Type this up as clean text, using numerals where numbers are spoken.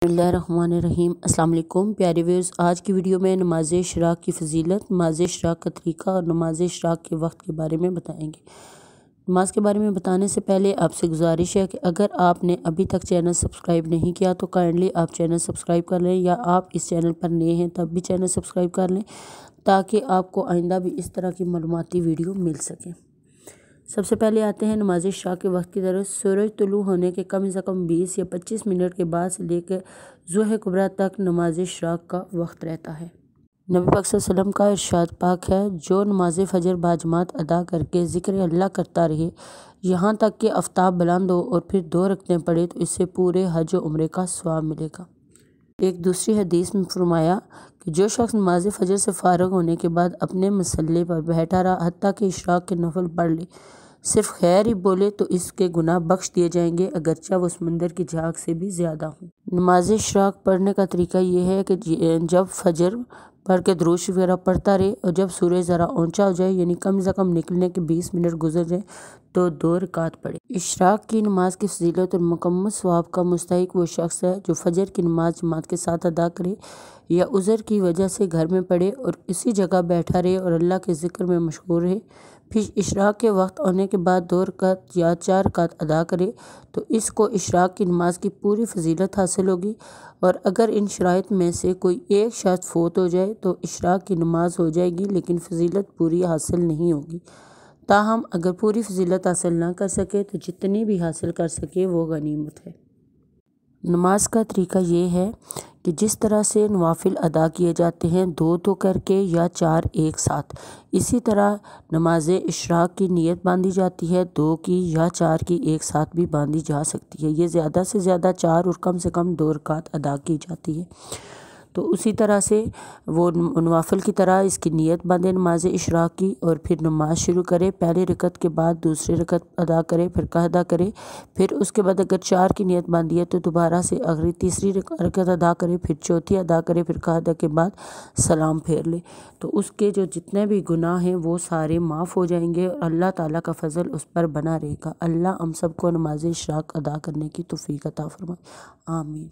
बिस्मिल्लाहिर्रहमानिर्रहीम। अस्सलाम वालेकुम प्यारे व्यूअर्स, आज की वीडियो में नमाज इशराक की फजीलत, नमाज इशराक का तरीका और नमाज इशराक के वक्त के बारे में बताएंगे। नमाज के बारे में बताने से पहले आपसे गुजारिश है कि अगर आपने अभी तक चैनल सब्सक्राइब नहीं किया तो काइंडली आप चैनल सब्सक्राइब कर लें, या आप इस चैनल पर नए हैं तब भी चैनल सब्सक्राइब कर लें ताकि आपको आइंदा भी इस तरह की मालूमाती वीडियो मिल सके। सबसे पहले आते हैं नमाज इशराक के वक्त की तरफ। सूरज तुलू होने के कम से कम 20 या 25 मिनट के बाद से लेकर ज़ुहर कुबरा तक नमाज इशराक का वक्त रहता है। नबी पाक सल्लल्लाहु अलैहि वसल्लम का इरशाद पाक है, जो नमाज फजर बाजमात अदा करके ज़िक्र अल्लाह करता रहे यहाँ तक कि आफ्ताब बुलंद हो और फिर 2 रकतें पड़े तो इससे पूरे हज और उम्रे का सवाब मिलेगा। एक दूसरी हदीस में फरमाया कि जो शख्स नमाज फजर से फ़ारिग होने के बाद अपने मसल्ले पर बैठा रहा हत्ता कि इशराक के नफल पढ़ ले, सिर्फ खैर ही बोले तो इसके गुनाह बख्श दिए जाएंगे, अगरचे वो समंदर की झाग से भी ज़्यादा हो। नमाज इशराक पढ़ने का तरीका ये है कि जब फजर पढ़ के दुरूद शरीफ वगैरह पढ़ता रहे और जब सूरज ज़रा ऊंचा हो जाए यानी कम से कम निकलने के 20 मिनट गुजर जाए तो 2 रकात पढ़े। इशराक की नमाज की फजीलत और मुकम्मल सवाब का मुस्तहिक वो शख्स है जो फजर की नमाज जमात के साथ अदा करे या उज़र की वजह से घर में पढ़े और इसी जगह बैठा रहे और अल्लाह के ज़िक्र में मशगूल रहे। फिर इशराक के वक्त आने के बाद 2 रकात या 4 रकात अदा करे तो इसको इशराक की नमाज की पूरी फजीलत हासिल होगी। और अगर इन शराइत में से कोई एक शख्स फोत हो जाए तो इशराक की नमाज हो जाएगी लेकिन फजीलत पूरी हासिल नहीं होगी। ताहम अगर पूरी फजीलत हासिल ना कर सके तो जितनी भी हासिल कर सके वो गनीमत है। नमाज का तरीका ये है कि जिस तरह से नवाफिल अदा किए जाते हैं 2 करके या 4 एक साथ, इसी तरह नमाज इशराक की नियत बांधी जाती है 2 की या 4 की एक साथ भी बांधी जा सकती है। ये ज़्यादा से ज़्यादा 4 और कम से कम 2 रकात अदा की जाती है। तो उसी तरह से वो नवाफिल की तरह इसकी नियत बांधे नमाज इशराक की और फिर नमाज शुरू करे। पहली रकत के बाद दूसरी रकत अदा करे, फिर कहदा करे, फिर उसके बाद अगर 4 की नियत बांधी है तो दोबारा से अगली तीसरी रकत अदा करे, फिर चौथी अदा करे, फिर कहदा के बाद सलाम फेर ले। तो उसके जो जितने भी गुनाह हैं वो सारे माफ़ हो जाएंगे और अल्लाह ताला का फजल उस पर बना रहेगा। अल्लाह हम सबको नमाज इशराक अदा करने की तौफीक अता फरमाए। आमीन।